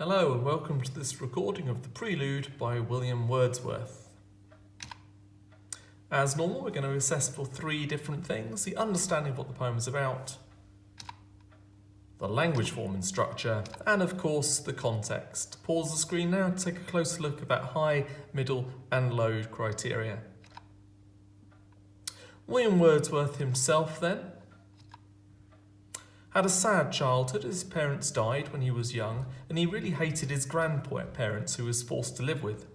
Hello and welcome to this recording of the Prelude by William Wordsworth. As normal, we're going to assess for three different things: the understanding of what the poem is about, the language form and structure, and of course the context. Pause the screen now to take a closer look about high, middle and low criteria. William Wordsworth himself then had a sad childhood. His parents died when he was young, and he really hated his grandparents who he was forced to live with.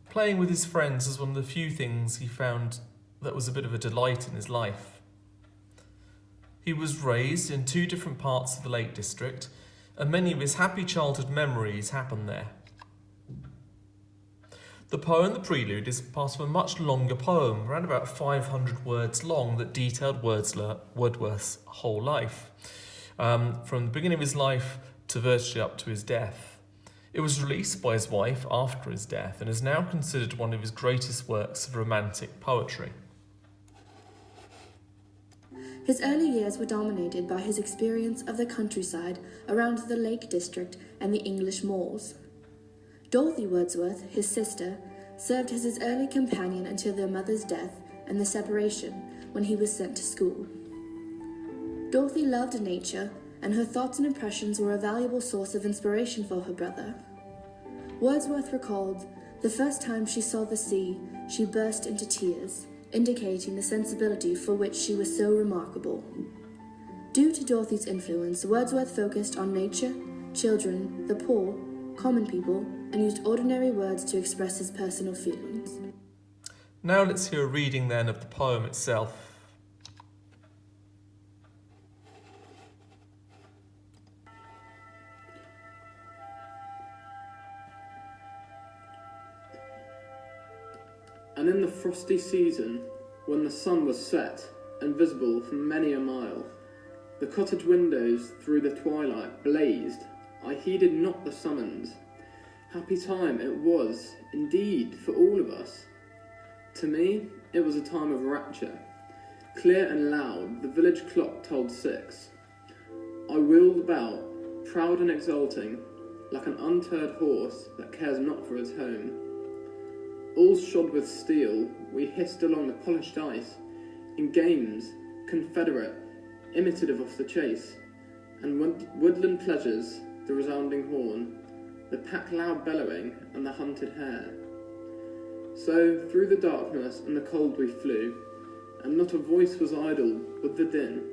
Playing with his friends was one of the few things he found that was a bit of a delight in his life. He was raised in two different parts of the Lake District, and many of his happy childhood memories happened there. The poem, the Prelude, is part of a much longer poem, around about 500 words long, that detailed Wordsworth's whole life, from the beginning of his life to virtually up to his death. It was released by his wife after his death and is now considered one of his greatest works of romantic poetry. His early years were dominated by his experience of the countryside around the Lake District and the English moors. Dorothy Wordsworth, his sister, served as his early companion until their mother's death and the separation when he was sent to school. Dorothy loved nature, and her thoughts and impressions were a valuable source of inspiration for her brother. Wordsworth recalled, "The first time she saw the sea, she burst into tears, indicating the sensibility for which she was so remarkable." Due to Dorothy's influence, Wordsworth focused on nature, children, the poor, common people, and used ordinary words to express his personal feelings. Now let's hear a reading then of the poem itself. And in the frosty season, when the sun was set and visible for many a mile, the cottage windows through the twilight blazed, I heeded not the summons. Happy time it was, indeed, for all of us. To me, it was a time of rapture. Clear and loud, the village clock tolled 6. I wheeled about, proud and exulting, like an untethered horse that cares not for its home. All shod with steel, we hissed along the polished ice, in games, confederate, imitative of the chase, and woodland pleasures, the resounding horn, the pack loud bellowing, and the hunted hare. So through the darkness and the cold we flew, and not a voice was idle with the din.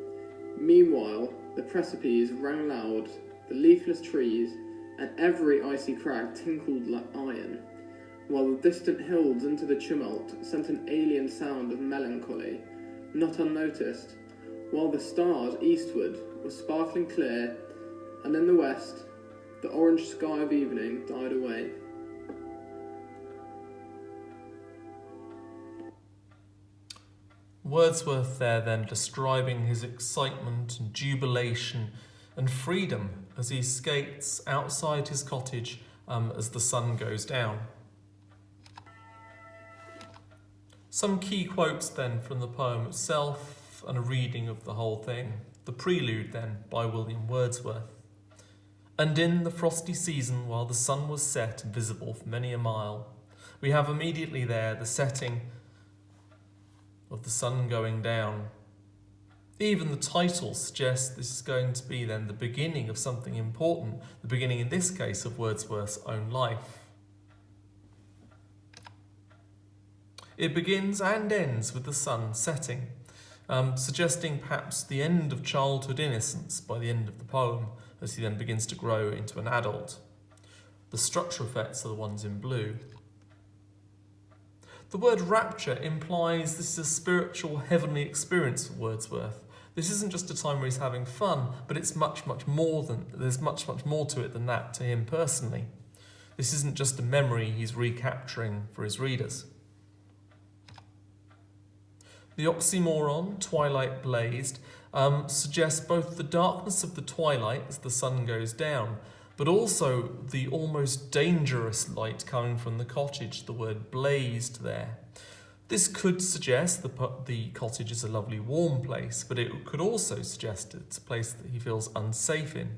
Meanwhile the precipices rang loud, the leafless trees, and every icy crag tinkled like iron, while the distant hills into the tumult sent an alien sound of melancholy, not unnoticed, while the stars eastward were sparkling clear, and in the west the orange sky of evening died away. Wordsworth there then describing his excitement and jubilation and freedom as he skates outside his cottage as the sun goes down. Some key quotes then from the poem itself and a reading of the whole thing. The Prelude then by William Wordsworth. And in the frosty season, while the sun was set and visible for many a mile, we have immediately there the setting of the sun going down. Even the title suggests this is going to be then the beginning of something important, the beginning in this case of Wordsworth's own life. It begins and ends with the sun setting, suggesting perhaps the end of childhood innocence by the end of the poem, as he then begins to grow into an adult. The structure effects are the ones in blue. The word rapture implies this is a spiritual, heavenly experience for Wordsworth. This isn't just a time where he's having fun, but it's much more to it than that to him personally. This isn't just a memory he's recapturing for his readers. The oxymoron, twilight blazed, suggests both the darkness of the twilight as the sun goes down, but also the almost dangerous light coming from the cottage, the word blazed there. This could suggest the cottage is a lovely warm place, but it could also suggest it's a place that he feels unsafe in.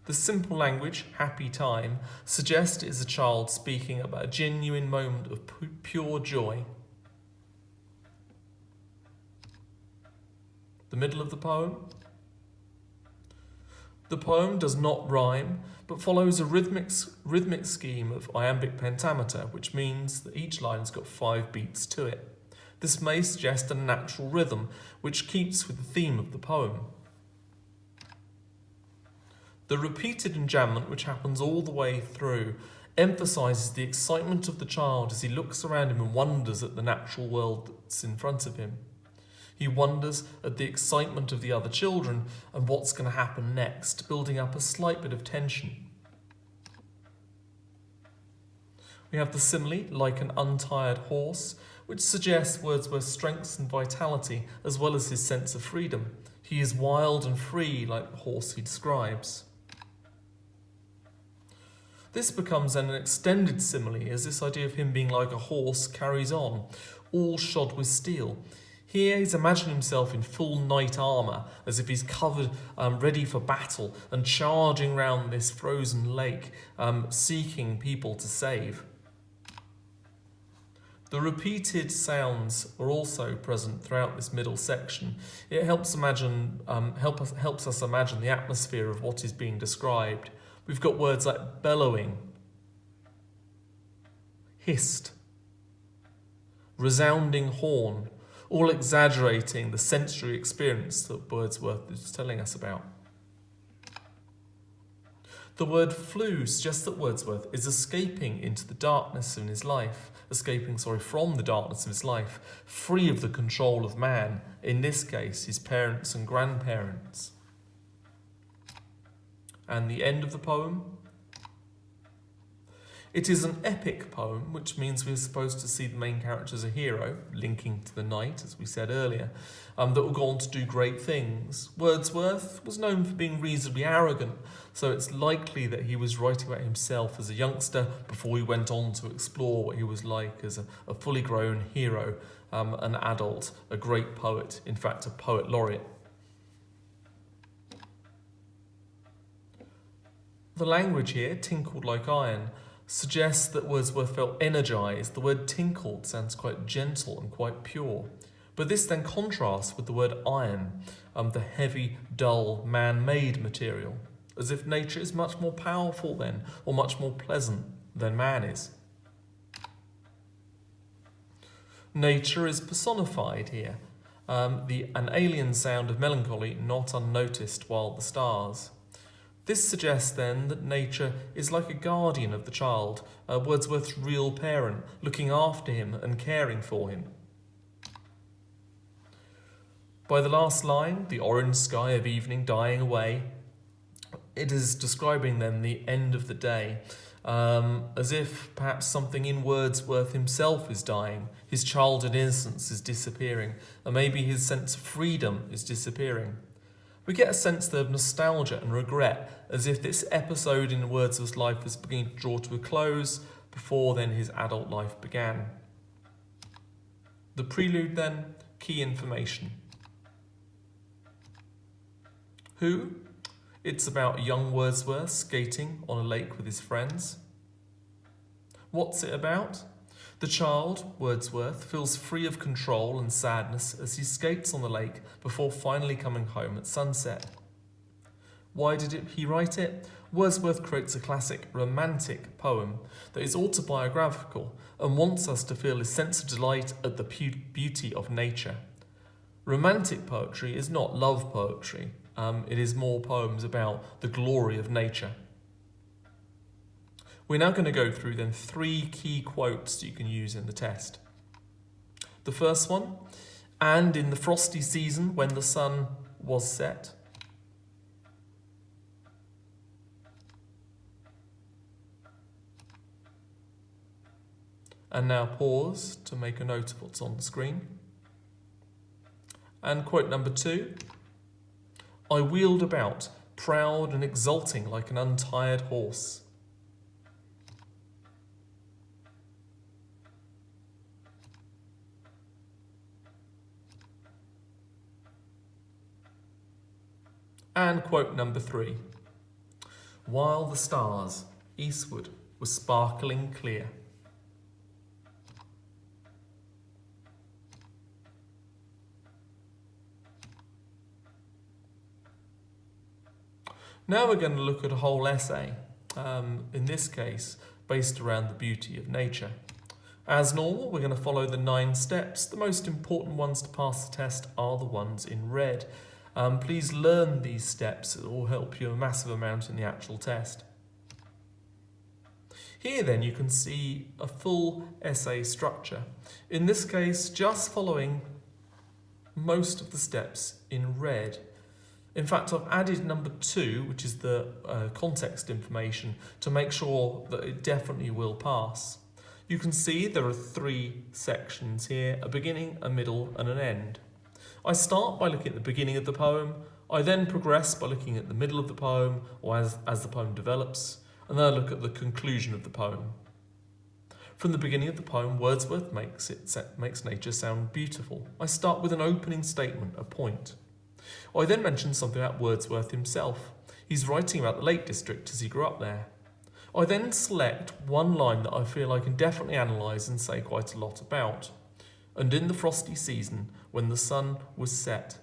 The simple language, happy time, suggests it is a child speaking about a genuine moment of pure joy. The middle of the poem. The poem does not rhyme, but follows a rhythmic scheme of iambic pentameter, which means that each line's got 5 beats to it. This may suggest a natural rhythm, which keeps with the theme of the poem. The repeated enjambment, which happens all the way through, emphasises the excitement of the child as he looks around him and wonders at the natural world that's in front of him. He wonders at the excitement of the other children and what's going to happen next, building up a slight bit of tension. We have the simile, like an untired horse, which suggests Wordsworth's strength and vitality, as well as his sense of freedom. He is wild and free, like the horse he describes. This becomes an extended simile, as this idea of him being like a horse carries on, all shod with steel. Here he's imagining himself in full knight armour, as if he's covered, ready for battle, and charging round this frozen lake, seeking people to save. The repeated sounds are also present throughout this middle section. It helps us imagine the atmosphere of what is being described. We've got words like bellowing, hissed, resounding horn, all exaggerating the sensory experience that Wordsworth is telling us about. The word flew suggests that Wordsworth is escaping into the darkness in his life, from the darkness of his life, free of the control of man, in this case his parents and grandparents. And the end of the poem. It is an epic poem, which means we're supposed to see the main character as a hero, linking to the knight, as we said earlier, that will go on to do great things. Wordsworth was known for being reasonably arrogant, so it's likely that he was writing about himself as a youngster before he went on to explore what he was like as a fully grown hero, an adult, a great poet, in fact a poet laureate. The language here, tinkled like iron, suggests that Wordsworth felt energised. The word tinkled sounds quite gentle and quite pure. But this then contrasts with the word iron, the heavy, dull, man-made material, as if nature is much more powerful then, or much more pleasant than man is. Nature is personified here, an alien sound of melancholy not unnoticed while the stars. This suggests then that nature is like a guardian of the child, Wordsworth's real parent, looking after him and caring for him. By the last line, the orange sky of evening dying away, it is describing then the end of the day, as if perhaps something in Wordsworth himself is dying, his childhood innocence is disappearing, and maybe his sense of freedom is disappearing. We get a sense of nostalgia and regret, as if this episode in Wordsworth's life was beginning to draw to a close before then his adult life began. The prelude then, key information. Who? It's about young Wordsworth skating on a lake with his friends. What's it about? The child, Wordsworth, feels free of control and sadness as he skates on the lake before finally coming home at sunset. Why did he write it? Wordsworth creates a classic romantic poem that is autobiographical and wants us to feel a sense of delight at the beauty of nature. Romantic poetry is not love poetry. It is more poems about the glory of nature. We're now going to go through then 3 key quotes you can use in the test. The first one, and in the frosty season when the sun was set. And now pause to make a note of what's on the screen. And quote number 2, I wheeled about, proud and exulting like an untired horse. And quote number 3. while the stars eastward were sparkling clear. Now we're going to look at a whole essay, in this case based around the beauty of nature. As normal, we're going to follow the 9 steps. The most important ones to pass the test are the ones in red. Please learn these steps, it will help you a massive amount in the actual test. Here then you can see a full essay structure. In this case, just following most of the steps in red. In fact, I've added number 2, which is the context information, to make sure that it definitely will pass. You can see there are 3 sections here, a beginning, a middle and an end. I start by looking at the beginning of the poem, I then progress by looking at the middle of the poem, or as the poem develops, and then I look at the conclusion of the poem. From the beginning of the poem, Wordsworth makes nature sound beautiful. I start with an opening statement, a point. I then mention something about Wordsworth himself. He's writing about the Lake District as he grew up there. I then select one line that I feel I can definitely analyse and say quite a lot about. And in the frosty season, when the sun was set.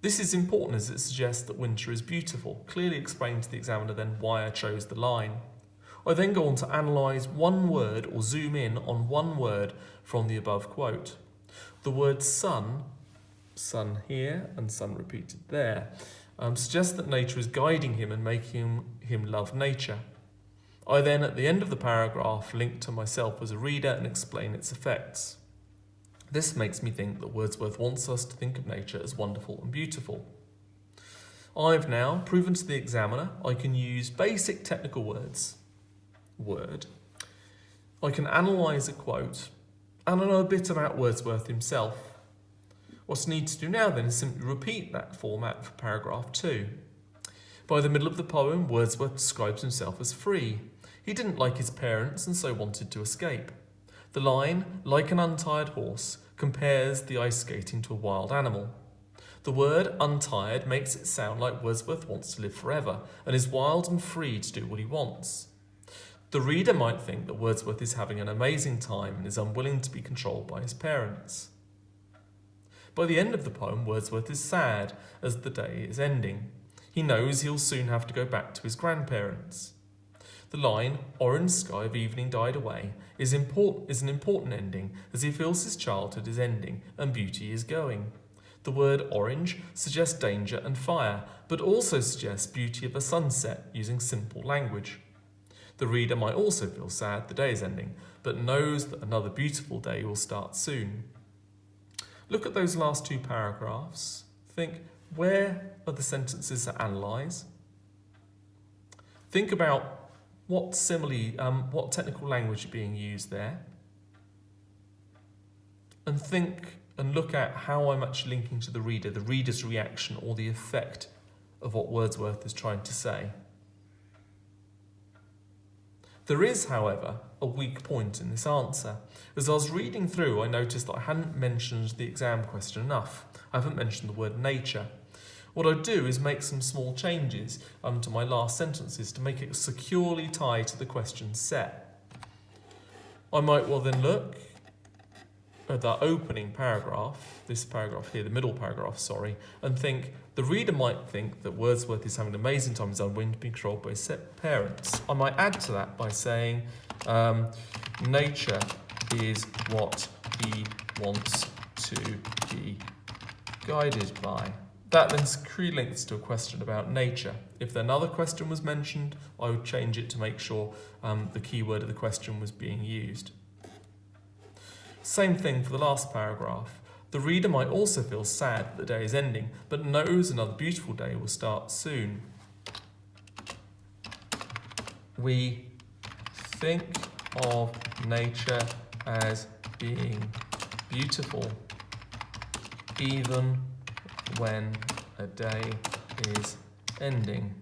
This is important as it suggests that winter is beautiful, clearly explain to the examiner then why I chose the line. I then go on to analyse one word or zoom in on one word from the above quote. The word sun here and sun repeated there, suggests that nature is guiding him and making him love nature. I then, at the end of the paragraph, link to myself as a reader and explain its effects. This makes me think that Wordsworth wants us to think of nature as wonderful and beautiful. I've now proven to the examiner I can use basic technical words. I can analyse a quote, and I know a bit about Wordsworth himself. What's needed to do now then is simply repeat that format for paragraph 2. By the middle of the poem, Wordsworth describes himself as free. He didn't like his parents and so wanted to escape. The line, like an untired horse, compares the ice skating to a wild animal. The word untired makes it sound like Wordsworth wants to live forever and is wild and free to do what he wants. The reader might think that Wordsworth is having an amazing time and is unwilling to be controlled by his parents. By the end of the poem, Wordsworth is sad as the day is ending. He knows he'll soon have to go back to his grandparents. The line, orange sky of evening died away, is an important ending as he feels his childhood is ending and beauty is going. The word orange suggests danger and fire, but also suggests beauty of a sunset using simple language. The reader might also feel sad the day is ending, but knows that another beautiful day will start soon. Look at those last 2 paragraphs. Think, where are the sentences that analyse? Think about what technical language is being used there. And think and look at how I'm actually linking to the reader's reaction or the effect of what Wordsworth is trying to say. There is, however, a weak point in this answer. As I was reading through, I noticed that I hadn't mentioned the exam question enough. I haven't mentioned the word nature. What I do is make some small changes to my last sentences to make it securely tied to the question set. I might well then look at that opening paragraph, this paragraph here, the middle paragraph, and think, the reader might think that Wordsworth is having an amazing time as unwilling to be controlled by his parents. I might add to that by saying, nature is what he wants to be guided by. That then securely links to a question about nature. If another question was mentioned, I would change it to make sure the keyword of the question was being used. Same thing for the last paragraph. The reader might also feel sad that the day is ending, but knows another beautiful day will start soon. We think of nature as being beautiful, even when a day is ending.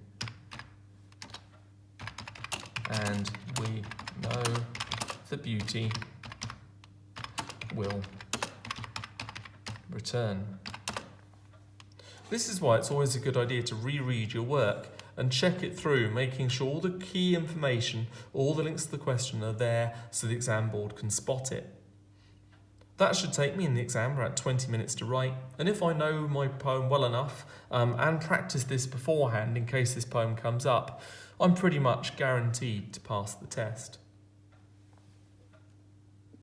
And we know the beauty will return. This is why it's always a good idea to reread your work and check it through, making sure all the key information, all the links to the question are there so the exam board can spot it. That should take me in the exam around 20 minutes to write, and if I know my poem well enough and practice this beforehand in case this poem comes up, I'm pretty much guaranteed to pass the test.